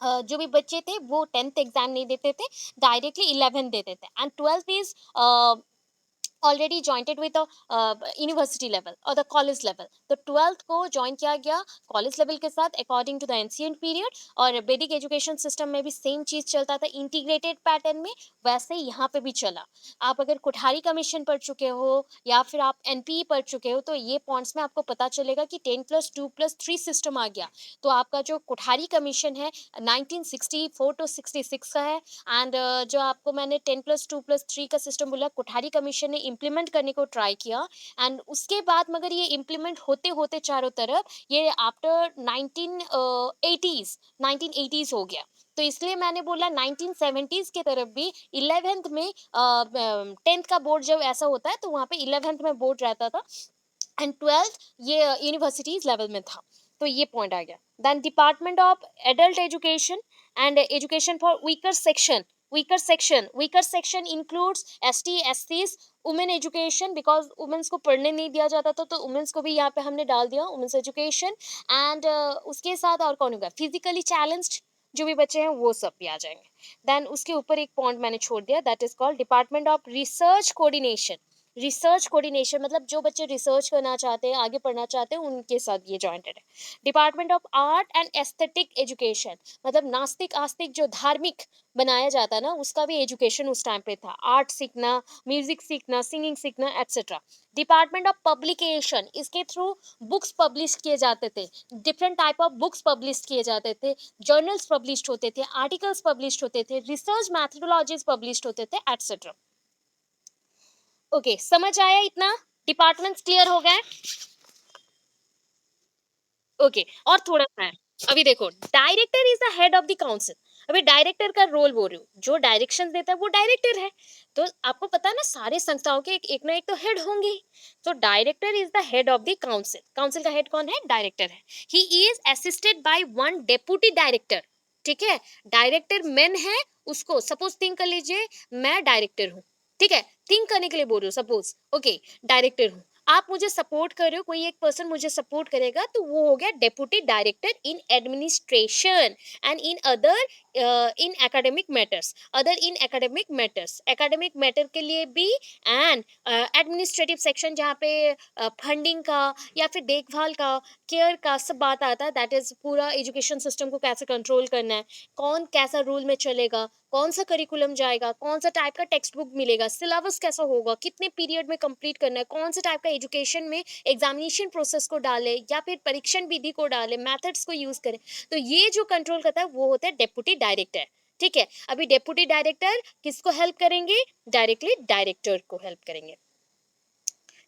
जो भी बच्चे थे वो 10th एग्जाम नहीं देते थे, डायरेक्टली 11 देते थे। And 12th is already jointed with university level और द कॉलेज लेवल। तो 12th को ज्वाइन किया गया कॉलेज लेवल के साथ according to the ancient period. और वैदिक एजुकेशन सिस्टम में भी सेम चीज चलता था इंटीग्रेटेड पैटर्न में, वैसे ही यहाँ पे भी चला। आप अगर कोठारी कमीशन पढ़ चुके हो या फिर आप एनपीई पढ़ चुके हो, तो ये पॉइंट्स में आपको पता चलेगा कि 10+2+3 सिस्टम आ गया। तो आपका जो कोठारी कमीशन है 1964 to 66 का है। एंड जो आपको मैंने 10+2+3 का सिस्टम बोला, कोठारी कमीशन ने इम्प्लीमेंट करने को ट्राई किया। एंड उसके बाद मगर ये इम्प्लीमेंट होते होते चारों तरफ ये आफ्टर 1980s हो गया। तो इसलिए मैंने बोला 1970s के तरफ भी 11th में 10th का बोर्ड जब ऐसा होता है तो वहाँ पे 11th में बोर्ड रहता था, एंड 12th ये यूनिवर्सिटीज लेवल में था। तो ये पॉइंट आ गया। Then department of adult education and education for weaker section includes ST एससीज, वुमेन एजुकेशन, बिकॉज वुमेन्स को पढ़ने नहीं दिया जाता था, तो वुमेन्स को भी यहाँ पे हमने डाल दिया वुमेन्स एजुकेशन। एंड उसके साथ और कौन होगा, फिजिकली चैलेंज्ड जो भी बच्चे हैं वो सब भी आ जाएंगे। देन उसके ऊपर एक पॉइंट मैंने छोड़ दिया, that is called department of research coordination, मतलब जो बच्चे रिसर्च करना चाहते हैं, आगे पढ़ना चाहते हैं, उनके साथ ये जॉइंटेड है। Department of art and aesthetic education, मतलब नास्तिक आस्तिक जो धार्मिक बनाया जाता ना, उसका भी एजुकेशन उस टाइम पे था, आर्ट सीखना, म्यूजिक सीखना, सिंगिंग सीखना, एटसेट्रा। डिपार्टमेंट ऑफ पब्लिकेशन, इसके थ्रू बुक्स पब्लिश किए जाते थे, different type of books publish किए जाते थे, जर्नल्स पब्लिश होते थे, आर्टिकल्स पब्लिश होते थे, रिसर्च मैथडोलॉजीज पब्लिश होते थे, एटसेट्रा। ओके, समझ आया इतना? डिपार्टमेंट्स क्लियर हो गए? ओके, और थोड़ा सा है। अभी देखो, director is the head of the council. अभी डायरेक्टर का रोल बोल रही हूँ, जो डायरेक्शन देता है वो डायरेक्टर है। तो आपको पता है ना, सारे संस्थाओं के एक ना एक तो हेड होंगे ही। तो director is the head of the council. Council का हेड कौन है? डायरेक्टर है। He is assisted by one deputy director. ठीक है, डायरेक्टर मेन है, उसको सपोज थिंक कर लीजिए मैं डायरेक्टर हूँ, ठीक है, थिंक करने के लिए बोल रही हूँ, सपोज ओके डायरेक्टर हूँ, आप मुझे सपोर्ट कर रहे हो, कोई एक पर्सन मुझे सपोर्ट करेगा, तो वो हो गया deputy director in administration and in other in academic matters academic matter के लिए भी। एंड एडमिनिस्ट्रेटिव सेक्शन, जहाँ पे फंडिंग का या फिर देखभाल का, केयर का सब बात आता है, दैट इज पूरा एजुकेशन सिस्टम को कैसे कंट्रोल करना है, कौन कैसा रूल में चलेगा, कौन सा करिकुलम जाएगा, कौन सा टाइप का टेक्स्ट बुक मिलेगा, सिलेबस कैसा होगा, कितने पीरियड में कंप्लीट करना है, कौन सा टाइप का एजुकेशन में एग्जामिनेशन प्रोसेस को डाले या फिर परीक्षण विधि को डाले, मेथड्स को यूज करें। तो ये जो कंट्रोल करता है वो होता है डेप्यूटी डायरेक्टर। ठीक है, अभी डेप्यूटी डायरेक्टर किसको हेल्प करेंगे? डायरेक्टली डायरेक्टर को हेल्प करेंगे।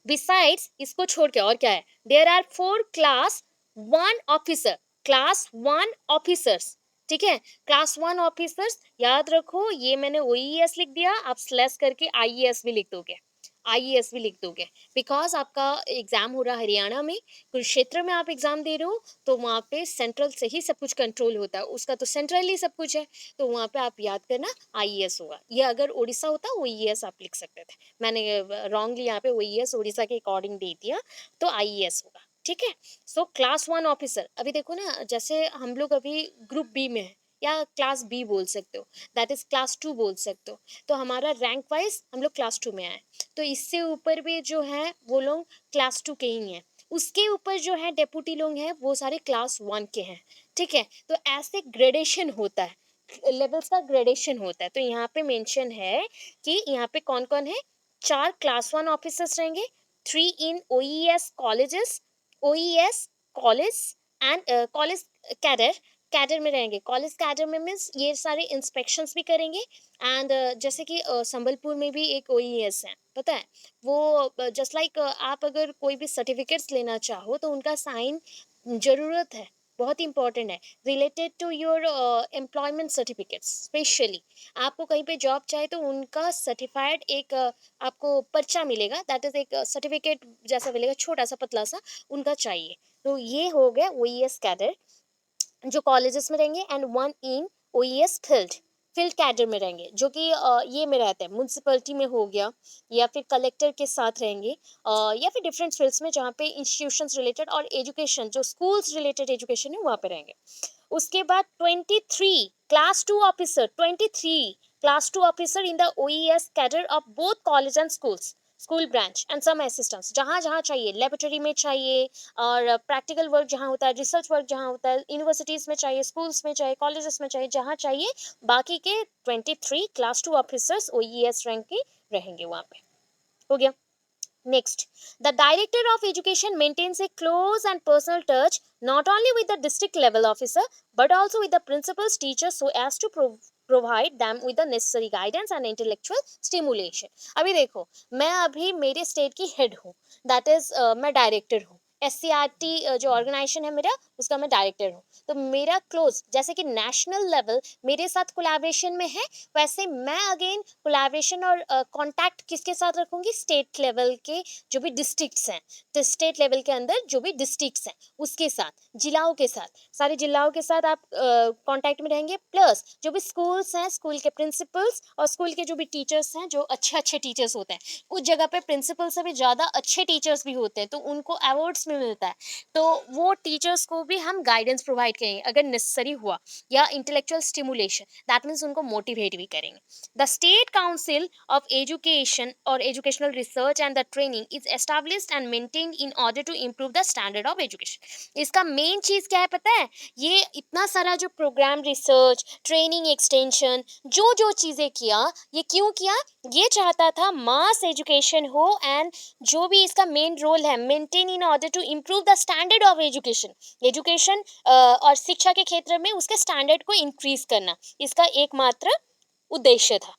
बिसाइड्स इसको छोड़ के और क्या है, देयर आर 4 क्लास 1 ऑफिसर्स। ठीक है, क्लास 1 ऑफिसर्स याद रखो, ये मैंने ओईएस लिख दिया, आप स्लैश करके आईएएस भी लिख दोगे, आईएएस भी लिख दोगे, बिकॉज आपका एग्जाम हो रहा है हरियाणा में, कुरुक्षेत्र में आप एग्जाम दे रहे हो, तो वहाँ पे सेंट्रल से ही सब कुछ कंट्रोल होता है, उसका तो सेंट्रल ही सब कुछ है। तो वहाँ पे आप याद करना आईएएस होगा, ये अगर उड़ीसा होता ओईएस आप लिख सकते थे, मैंने रॉन्गली यहाँ पे ओईएस उड़ीसा के अकॉर्डिंग दे दिया, तो आईएएस होगा। ठीक है, सो क्लास 1 ऑफिसर, अभी देखो ना, जैसे हम लोग अभी ग्रुप बी में है, या क्लास बी बोल सकते हो, दैट इज क्लास 2 बोल सकते हो, तो हमारा रैंक वाइज हम लोग क्लास 2 में आए। तो इससे ऊपर भी जो है वो लोग क्लास 2 के ही हैं, उसके ऊपर जो है डेपुटी लोग हैं वो सारे क्लास 1 के हैं। ठीक है, तो ऐसे ग्रेडेशन होता है, लेवल्स का ग्रेडेशन होता है। तो यहाँ पे मेंशन है कि यहाँ पे कौन कौन है, 4 क्लास 1 ऑफिसर्स रहेंगे, 3 in OES colleges, OES college and college cadre, cadre में रहेंगे। कॉलेज कैडर में मीन्स ये सारे इंस्पेक्शंस भी करेंगे एंड जैसे कि संबलपुर में भी एक ओईएस है, पता है वो जस्ट लाइक आप अगर कोई भी सर्टिफिकेट्स लेना चाहो तो उनका साइन जरूरत है, बहुत इंपॉर्टेंट है, related to your employment certificates specially. आपको कहीं पे जॉब चाहिए तो उनका सर्टिफाइड एक आपको पर्चा मिलेगा, दैट इज एक सर्टिफिकेट जैसा मिलेगा, छोटा सा पतला सा, उनका चाहिए। तो ये हो गया ओईएस कैडर जो कॉलेजेस में रहेंगे, and one in ओईएस field, field cadre में रहेंगे जो कि ये में रहते हैं, म्यूनसिपलिटी में हो गया या फिर कलेक्टर के साथ रहेंगे, या फिर डिफरेंट फील्ड्स में जहाँ पे इंस्टीट्यूशंस रिलेटेड और एजुकेशन जो स्कूल्स रिलेटेड एजुकेशन है वहाँ पे रहेंगे। उसके बाद 23 class 2 officer, 23 class 2 officer in the OES cadre of both college and schools, school branch and some assistants, जहाँ जहाँ चाहिए, लेबोरेटरी में चाहिए और प्रैक्टिकल वर्क जहाँ होता है, रिसर्च वर्क जहाँ होता है, यूनिवर्सिटीज में चाहिए, स्कूल्स में चाहिए, कॉलेजेस में चाहिए, जहाँ चाहिए, बाकी के 23 क्लास 2 ऑफिसर्स ओईएस रैंक के रहेंगे वहाँ पे। हो गया। Next, the Director of Education maintains a close and personal touch not only with the district level officer but also with the principals, teachers so as to provide them with the necessary guidance and intellectual stimulation. अभी देखो, मैं अभी मेरे state की head हूँ, that is मैं director हूँ, SCRT जो ऑर्गेनाइजेशन है मेरा, उसका मैं डायरेक्टर हूँ। तो मेरा क्लोज जैसे कि नेशनल लेवल मेरे साथ कोलैबोरेशन में है, वैसे मैं अगेन कोलैबोरेशन और कांटेक्ट किसके साथ रखूंगी, स्टेट लेवल के जो भी डिस्ट्रिक्ट्स हैं, तो स्टेट लेवल के अंदर जो भी डिस्ट्रिक्ट्स हैं उसके साथ, जिलाओं के साथ, सारे जिलाओं के साथ आप कांटेक्ट में रहेंगे, प्लस जो भी स्कूल्स हैं, स्कूल के प्रिंसिपल्स और स्कूल के जो भी टीचर्स हैं, जो अच्छे अच्छे टीचर्स होते हैं, कुछ जगह पे प्रिंसिपल से भी ज़्यादा अच्छे टीचर्स भी होते हैं तो उनको अवार्ड्स में मिलता है, तो वो टीचर्स को भी हम गाइडेंस प्रोवाइड करेंगे अगर नेसेसरी हुआ, या इंटेलेक्चुअल स्टिमुलेशन, दैट मीन्स उनको मोटिवेट भी करेंगे। The State Council of Education or Educational Research and the Training is established and maintained in order to improve the standard of education. इसका main चीज क्या है पता है, ये इतना सारा जो प्रोग्राम, रिसर्च, ट्रेनिंग, एक्सटेंशन, जो जो चीजें किया, ये क्यों किया, ये चाहता था मास एजुकेशन हो, एंड जो भी इसका मेन रोल है, maintain in order to improve the standard of education, education और शिक्षा के क्षेत्र में उसके स्टैंडर्ड को इंक्रीज करना, इसका एकमात्र उद्देश्य था।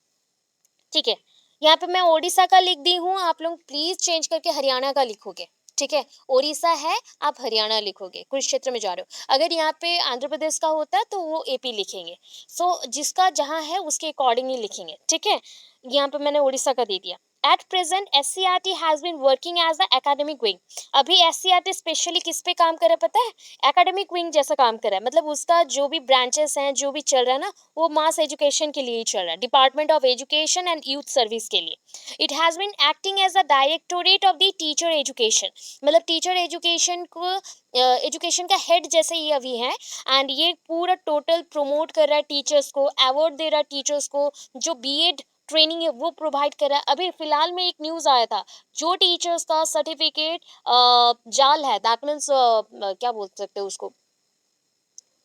ठीक है, यहाँ पे मैं ओडिशा का लिख दी हूँ, आप लोग प्लीज चेंज करके हरियाणा का लिखोगे। ठीक है, ओडिशा है, आप हरियाणा लिखोगे, कुरुक्षेत्र में जा रहे हो। अगर यहाँ पे आंध्र प्रदेश का होता तो वो एपी लिखेंगे, सो जिसका जहाँ है उसके अकॉर्डिंग ही लिखेंगे। ठीक है, यहाँ पे मैंने ओडिशा का दे दिया। At present, SCRT has been working as the academic wing. अभी SCRT स्पेशली किस पे काम कर रहा है पता है, एकेडमिक विंग जैसा काम कर रहा है, मतलब उसका जो भी ब्रांचेस हैं, जो भी चल रहा है ना, वो मास एजुकेशन के लिए ही चल रहा है, department of education and youth service के लिए। It has been acting as a directorate of the teacher education, मतलब टीचर एजुकेशन को एजुकेशन का हेड जैसे ये अभी है, एंड ये पूरा टोटल प्रमोट कर रहा है टीचर्स को, अवार्ड दे रहा है टीचर्स को, जो बीएड ट्रेनिंग है वो प्रोवाइड कर रहा है। अभी फिलहाल में एक न्यूज़ आया था, जो टीचर्स का सर्टिफिकेट जाल है, दैट मीन्स क्या बोल सकते हैं उसको,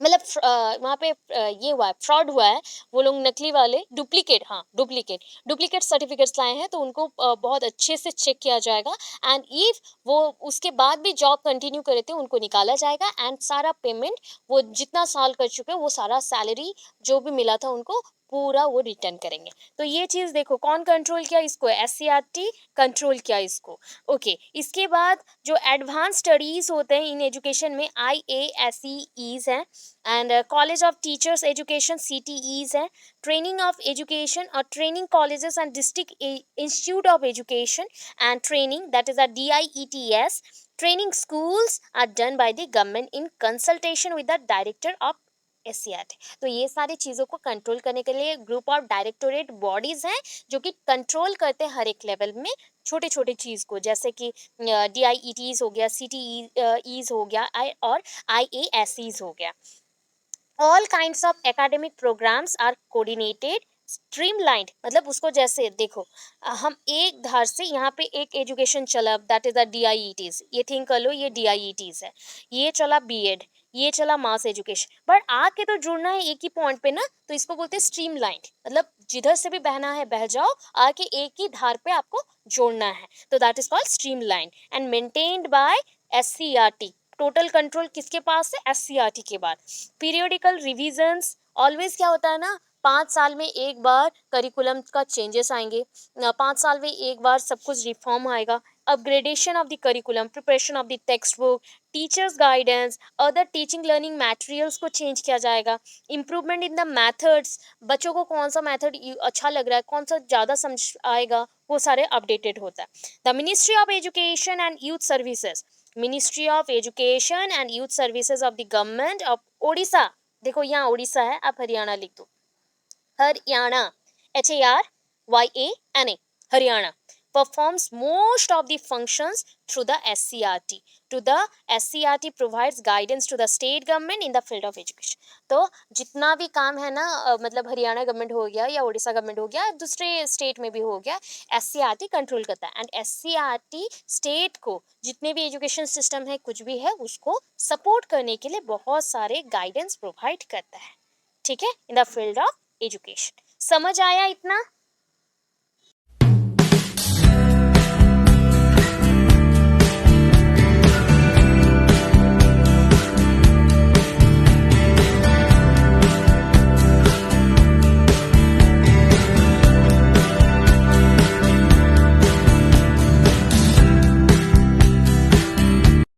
मतलब वहाँ पे ये हुआ है, फ्रॉड हुआ है, वो लोग नकली वाले, डुप्लीकेट, हाँ डुप्लीकेट, डुप्लीकेट सर्टिफिकेट्स लाए हैं, तो उनको बहुत अच्छे से चेक किया जाएगा, एंड इफ वो उसके बाद भी जॉब कंटिन्यू करे थे उनको निकाला जाएगा, एंड सारा पेमेंट वो जितना साल कर चुके हैं वो सारा सैलरी जो भी मिला था उनको पूरा वो रिटर्न करेंगे। तो ये चीज़ देखो, कौन कंट्रोल किया इसको, SCRT कंट्रोल किया इसको। ओके, इसके बाद जो एडवांस स्टडीज होते हैं इन एजुकेशन में, IASEs हैं, and college of teachers education, CTEs है, ट्रेनिंग ऑफ एजुकेशन और training colleges and district institute of education and training, that is a DIETS, training schools are done by the government in consultation with the director of SCRT। तो ये सारी चीज़ों को control करने के लिए group of directorate bodies हैं जो कि कंट्रोल करते हैं हर एक लेवल में छोटे छोटे चीज़ को, जैसे कि DIETs हो गया, CTEs हो गया, और IASEs हो गया। All kinds of academic programs are coordinated, streamlined, मतलब उसको जैसे देखो, हम एक धार से यहाँ पे एक एजुकेशन चला, दैट इज द DIETs, ये थिंक कर लो, ये DIETs है, ये चला बीएड, ये चला मास एजुकेशन, बट आके तो जुड़ना है एक ही पॉइंट पे ना, तो इसको बोलते हैं स्ट्रीमलाइंड, मतलब जिधर से भी बहना है बह जाओ, आके एक ही धार पे आपको जोड़ना है, तो that is called streamline and maintained by SCRT, total control किसके पास है, एससीईआरटी के बाद। पीरियोडिकल रिवीजन्स, ऑलवेज क्या होता है ना, 5 साल में एक बार करिकुलम का चेंजेस आएंगे, 5 साल में एक बार सब कुछ रिफॉर्म आएगा। Upgradation of the curriculum, preparation of the text book, teachers guidance, other teaching learning materials को चेंज किया जाएगा। इम्प्रूवमेंट इन द मेथड्स, बच्चों को कौन सा मेथड अच्छा लग रहा है, कौन सा ज़्यादा समझ आएगा, वो सारे अपडेटेड होता है। The ministry of education and youth services, ministry of education and youth services of the government of Odisha, देखो यहाँ उड़ीसा है, आप हरियाणा लिख दो, Haryana, HARYANA, Haryana, performs most of the functions through the SCRT. To the SCRT provides guidance to the state government in the field of education. तो जितना भी काम है ना, मतलब हरियाणा गवर्नमेंट हो गया या उड़ीसा गवर्नमेंट हो गया, दूसरे स्टेट में भी हो गया, SCRT कंट्रोल करता है। एंड SCRT स्टेट को जितने भी एजुकेशन सिस्टम है, कुछ भी है, उसको सपोर्ट करने के लिए बहुत सारे गाइडेंस प्रोवाइड करता है, ठीक है, in the field of education. समझ आया इतना?